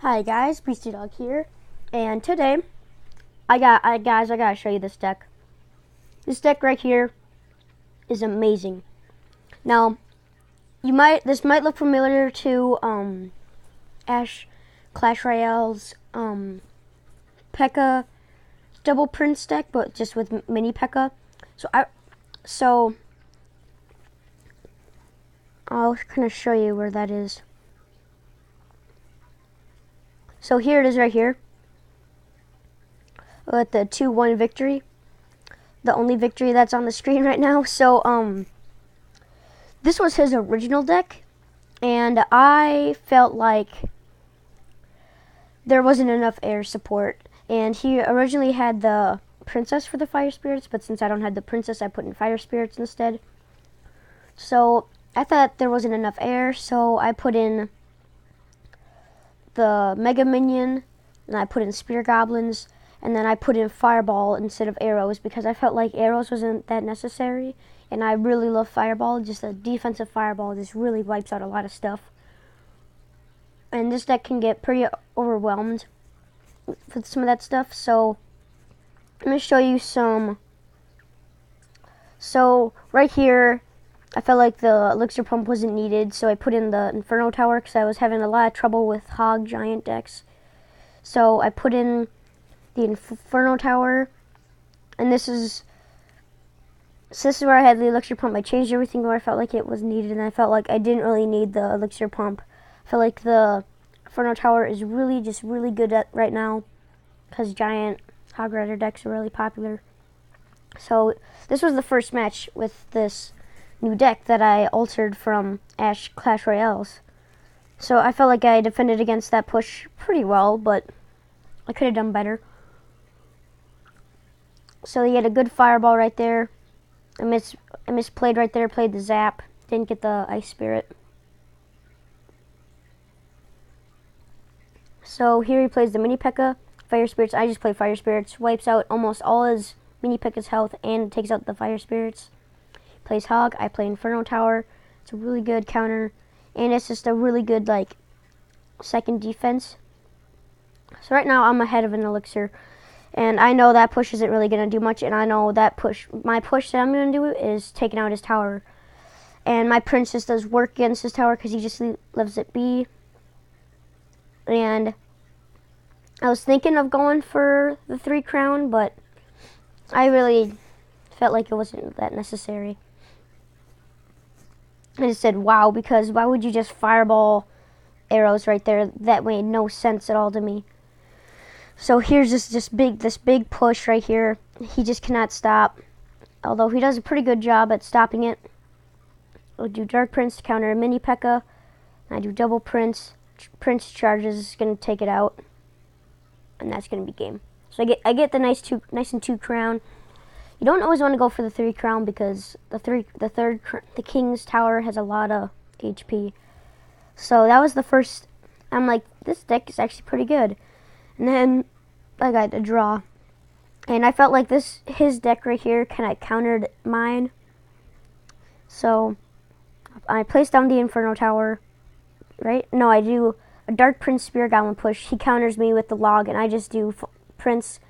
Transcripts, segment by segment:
Hi guys, Beastie Dog here, and today I gotta show you this deck. This deck right here is amazing. Now, this might look familiar to Ash Clash Royale's P.E.K.K.A double Prince deck, but just with mini P.E.K.K.A. So I'll kind of show you where that is. So here it is right here with the 2-1 victory. The only victory that's on the screen right now. So this was his original deck, and I felt like there wasn't enough air support. And he originally had the princess for the fire spirits, but since I don't have the princess, I put in fire spirits instead. So I thought there wasn't enough air, so I put in the Mega Minion, and I put in Spear Goblins, and then I put in Fireball instead of arrows because I felt like arrows wasn't that necessary, and I really love Fireball. Just a defensive Fireball just really wipes out a lot of stuff. And this deck can get pretty overwhelmed with some of that stuff, so I'm going to show you some. So right here, I felt like the Elixir Pump wasn't needed, so I put in the Inferno Tower because I was having a lot of trouble with Hog Giant decks. So I put in the Inferno Tower, and this is where I had the Elixir Pump. I changed everything where I felt like it was needed, and I felt like I didn't really need the Elixir Pump. I feel like the Inferno Tower is really good at right now because Giant Hog Rider decks are really popular. So this was the first match with this new deck that I altered from Ash Clash Royales. So I felt like I defended against that push pretty well, but I could have done better. So he had a good Fireball right there. I misplayed right there, played the Zap, didn't get the Ice Spirit. So here he plays the mini P.E.K.K.A, Fire Spirits. I just play Fire Spirits, wipes out almost all his mini P.E.K.K.A's health and takes out the Fire Spirits. Plays Hog, I play Inferno Tower. It's a really good counter, and it's just a really good like second defense. So right now I'm ahead of an Elixir, and I know that push isn't really going to do much, and I know that my push that I'm going to do is taking out his tower. And my princess does work against his tower because he just lets it be. And I was thinking of going for the 3 crown, but I really felt like it wasn't that necessary. I just said wow, because why would you just fireball arrows right there? That made no sense at all to me. So here's this big push right here. He just cannot stop, although he does a pretty good job at stopping it. I'll do Dark Prince to counter a mini P.E.K.K.A. I do double Prince. Prince charges is going to take it out, and that's going to be game. So I get the nice and 2 crown. You don't always want to go for the 3 crown because the King's Tower has a lot of HP. So that was the first. I'm like, this deck is actually pretty good. And then I got a draw, and I felt like his deck right here kind of countered mine. So I placed down the Inferno Tower. Right? No, I do a Dark Prince Spear Goblin push. He counters me with the log, and I just do Prince.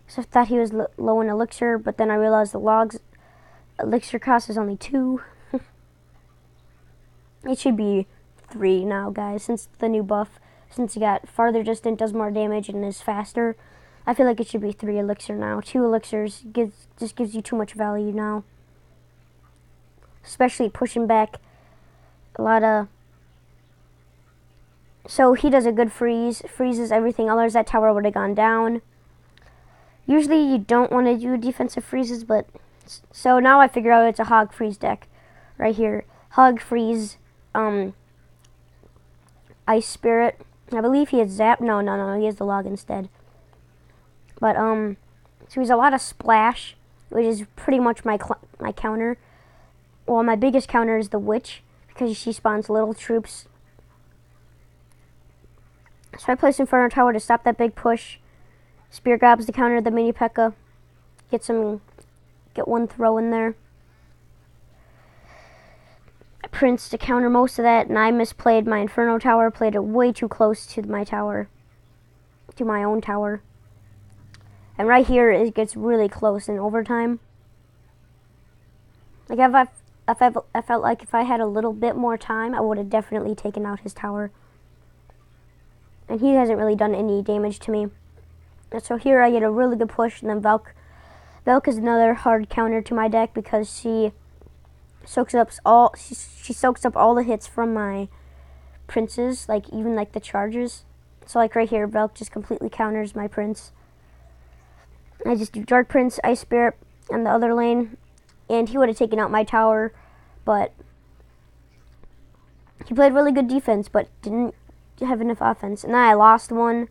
So I thought he was low in elixir, but then I realized the log's elixir cost is only 2. It should be 3 now, guys, since the new buff. Since he got farther distant, does more damage, and is faster. I feel like it should be 3 elixir now. 2 elixirs just gives you too much value now. Especially pushing back a lot of. So he does a good freeze, freezes everything, otherwise that tower would have gone down. Usually you don't want to do defensive freezes, but so now I figure out it's a Hog freeze deck right here. Hog freeze, Ice Spirit. I believe he has Zap. No, he has the log instead. But so he's a lot of Splash, which is pretty much my counter. Well, my biggest counter is the Witch because she spawns little troops. So I placed Inferno Tower to stop that big push. Spear Gobs to counter the mini P.E.K.K.A. Get 1 throw in there. Prince to counter most of that, and I misplayed my Inferno Tower, played it way too close to my tower. to my own tower. And right here, it gets really close in overtime. Like, I felt like if I had a little bit more time, I would have definitely taken out his tower. And he hasn't really done any damage to me. And so here I get a really good push, and then Velk is another hard counter to my deck because she soaks up all the hits from my princes, like even like the charges. So like right here, Velk just completely counters my prince. I just do Dark Prince, Ice Spirit on the other lane, and he would have taken out my tower, but he played really good defense, but didn't have enough offense. And then I lost one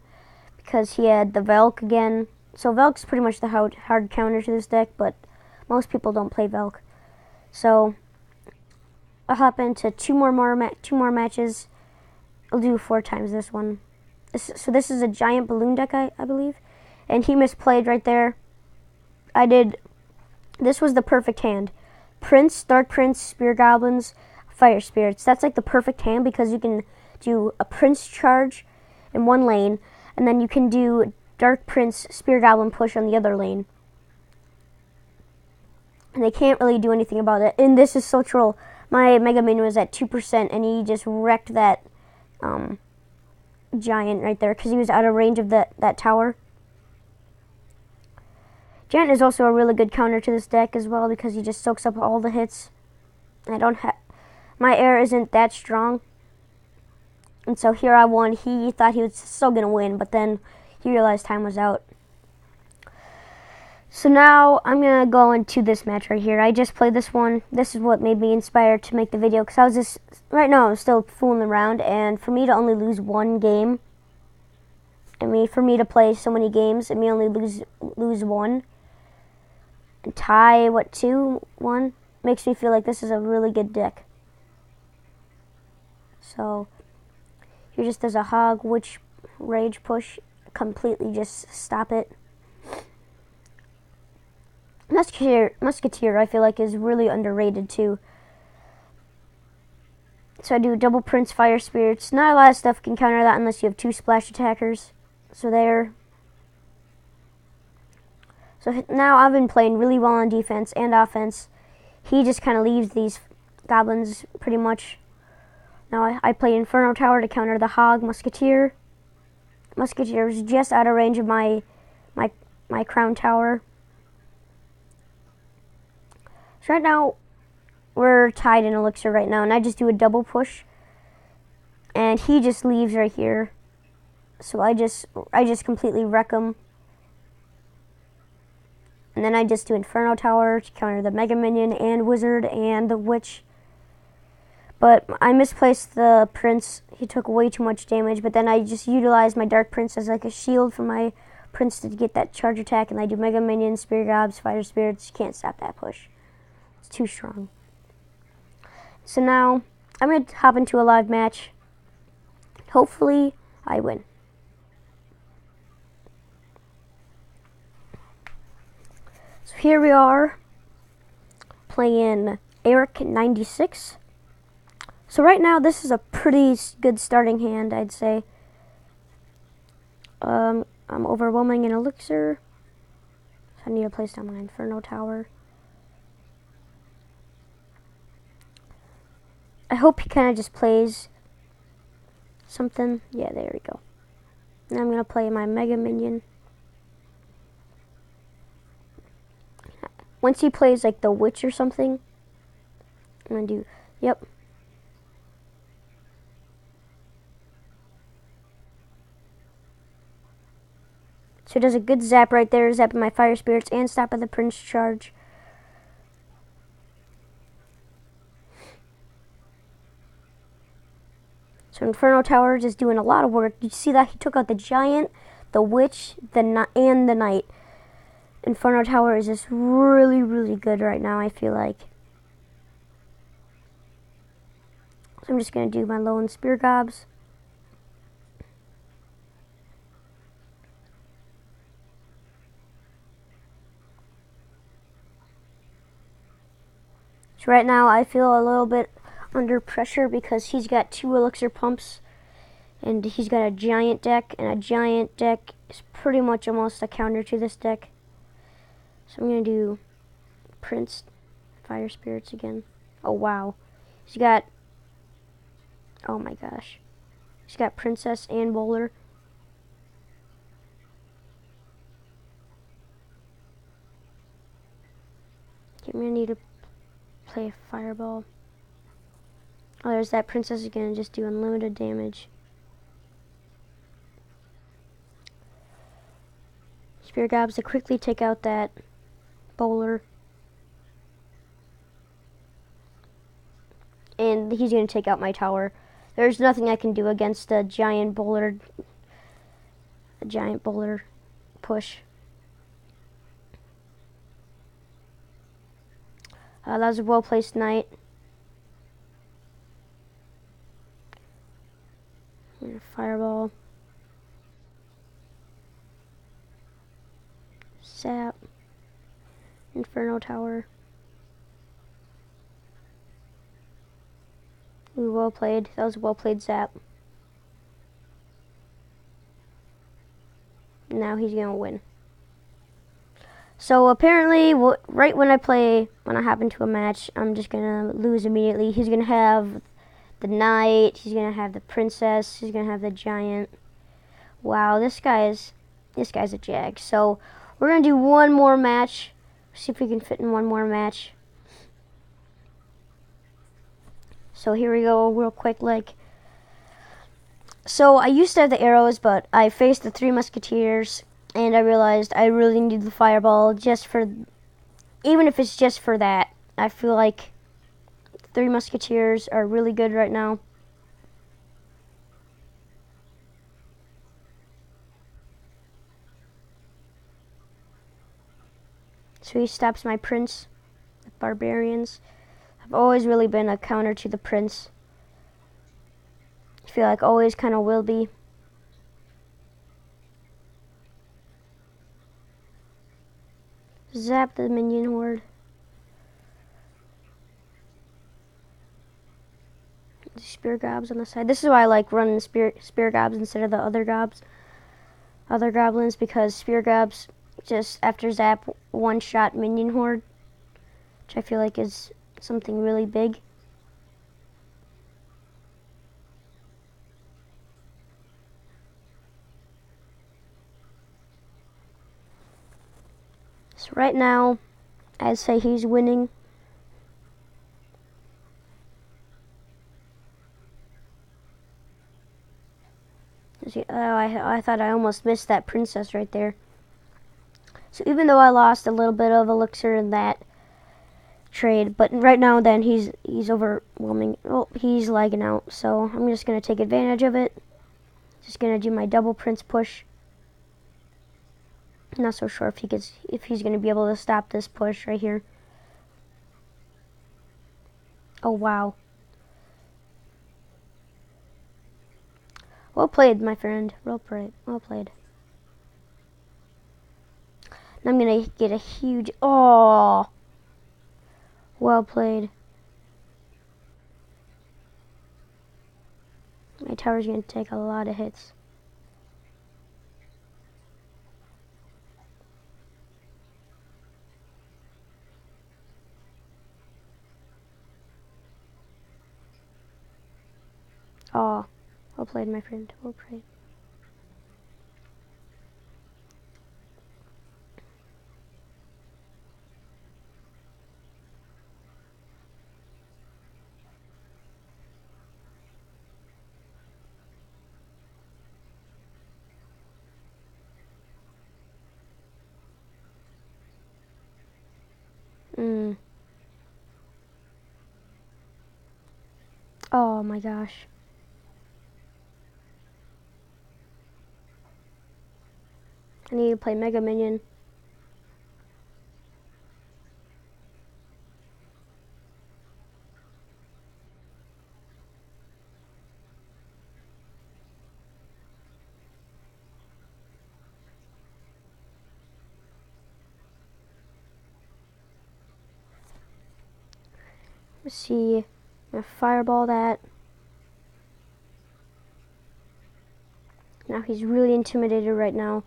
because he had the Velk again. So Velk's pretty much the hard counter to this deck, but most people don't play Velk. So I'll hop into two more matches. I'll do 4 times this one. So this is a giant balloon deck, I believe. And he misplayed right there. This was the perfect hand. Prince, Dark Prince, Spear Goblins, Fire Spirits. That's like the perfect hand because you can do a Prince charge in one lane, and then you can do Dark Prince, Spear Goblin push on the other lane. And they can't really do anything about it. And this is so troll. My Mega Minion was at 2%, and he just wrecked that giant right there because he was out of range of that tower. Giant is also a really good counter to this deck as well because he just soaks up all the hits. My air isn't that strong. And so here I won. He thought he was still going to win, but then he realized time was out. So now I'm going to go into this match right here. I just played this one. This is what made me inspired to make the video because I was just, right now I'm still fooling around, and for me to only lose one game, for me to play so many games and me only lose one, and tie, 2-1, makes me feel like this is a really good deck. So here just does a Hog Witch Rage push, completely just stop it. Musketeer I feel like is really underrated too. So I do double Prince, Fire Spirits. Not a lot of stuff can counter that unless you have 2 splash attackers. So there. So now I've been playing really well on defense and offense. He just kind of leaves these goblins pretty much. Now I play Inferno Tower to counter the Hog Musketeer. Musketeer is just out of range of my Crown Tower. So right now we're tied in Elixir right now, and I just do a double push, and he just leaves right here. So I just completely wreck him. And then I just do Inferno Tower to counter the Mega Minion and Wizard and the Witch. But I misplaced the Prince. He took way too much damage, but then I just utilized my Dark Prince as like a shield for my Prince to get that charge attack, and I do Mega Minion, Spear Gobs, Fire Spirits. You can't stop that push. It's too strong. So now I'm going to hop into a live match. Hopefully I win. So here we are playing Eric 96. So right now this is a pretty good starting hand, I'd say. I'm overwhelming an Elixir. So I need to place down my Inferno Tower. I hope he kind of just plays something. Yeah, there we go. Now I'm going to play my Mega Minion. Once he plays like the Witch or something, I'm going to do, yep. So it does a good zap right there, zapping my Fire Spirits and stopping the Prince charge. So Inferno Tower just doing a lot of work. You see that? He took out the Giant, the Witch, and the Knight. Inferno Tower is just really, really good right now, I feel like. So I'm just going to do my Lone Spear Gobs. So right now I feel a little bit under pressure because he's got 2 Elixir pumps And he's got a giant deck, and a giant deck is pretty much almost a counter to this deck. So I'm going to do Prince Fire Spirits again. Oh, wow. He's got, oh my gosh. He's got Princess and Bowler. Okay, I'm going to need to play a Fireball. Oh, there's that Princess again, just do unlimited damage. Spirit Gobs to quickly take out that Bowler. And he's going to take out my tower. There's nothing I can do against a giant Bowler push. That was a well-placed knight. Fireball. Sap. Inferno Tower. Ooh, well played. That was a well played Zap. Now he's gonna win. So apparently, right when I hop into a match, I'm just gonna lose immediately. He's gonna have the knight. He's gonna have the princess. He's gonna have the giant. Wow, this guy's a jag. So we're gonna do one more match. See if we can fit in one more match. So here we go, real quick. So I used to have the arrows, but I faced the Three Musketeers, and I realized I really need the Fireball even if it's just for that. I feel like Three Musketeers are really good right now. So he stops my Prince, the Barbarians. I've always really been a counter to the Prince. I feel like always kind of will be. Zap the minion horde. Spear Gobs on the side. This is why I like running Spear Gobs instead of the other goblins, because Spear Gobs just after Zap one-shot minion horde, which I feel like is something really big. So right now, I'd say he's winning. Oh, I thought I almost missed that princess right there. So even though I lost a little bit of elixir in that trade, but right now then he's overwhelming. Oh, he's lagging out. So I'm just gonna take advantage of it. Just gonna do my double prince push. Not so sure if he's gonna be able to stop this push right here. Oh wow. Well played, my friend. Well played. And I'm gonna get a huge. Oh. Well played. My tower's gonna take a lot of hits. Oh. Well played, my friend. Well played. Oh my gosh. I need to play Mega Minion. Let's see. I'm gonna fireball that. Now he's really intimidated right now.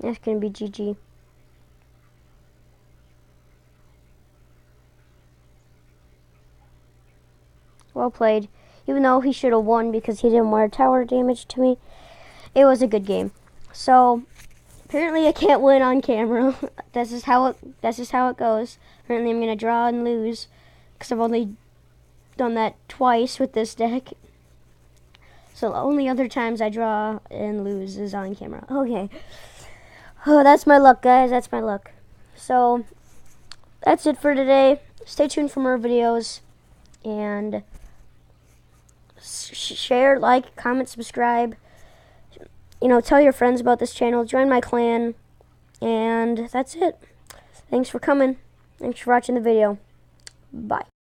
That's gonna be GG. Well played. Even though he should have won because he didn't wear tower damage to me, it was a good game. So apparently I can't win on camera. This is how it goes. Apparently I'm gonna draw and lose because I've only done that twice with this deck. So the only other times I draw and lose is on camera. Okay. Oh, that's my luck, guys. That's my luck. So that's it for today. Stay tuned for more videos, and share, like, comment, subscribe. You know, tell your friends about this channel. Join my clan, and that's it. Thanks for coming. Thanks for watching the video. Bye.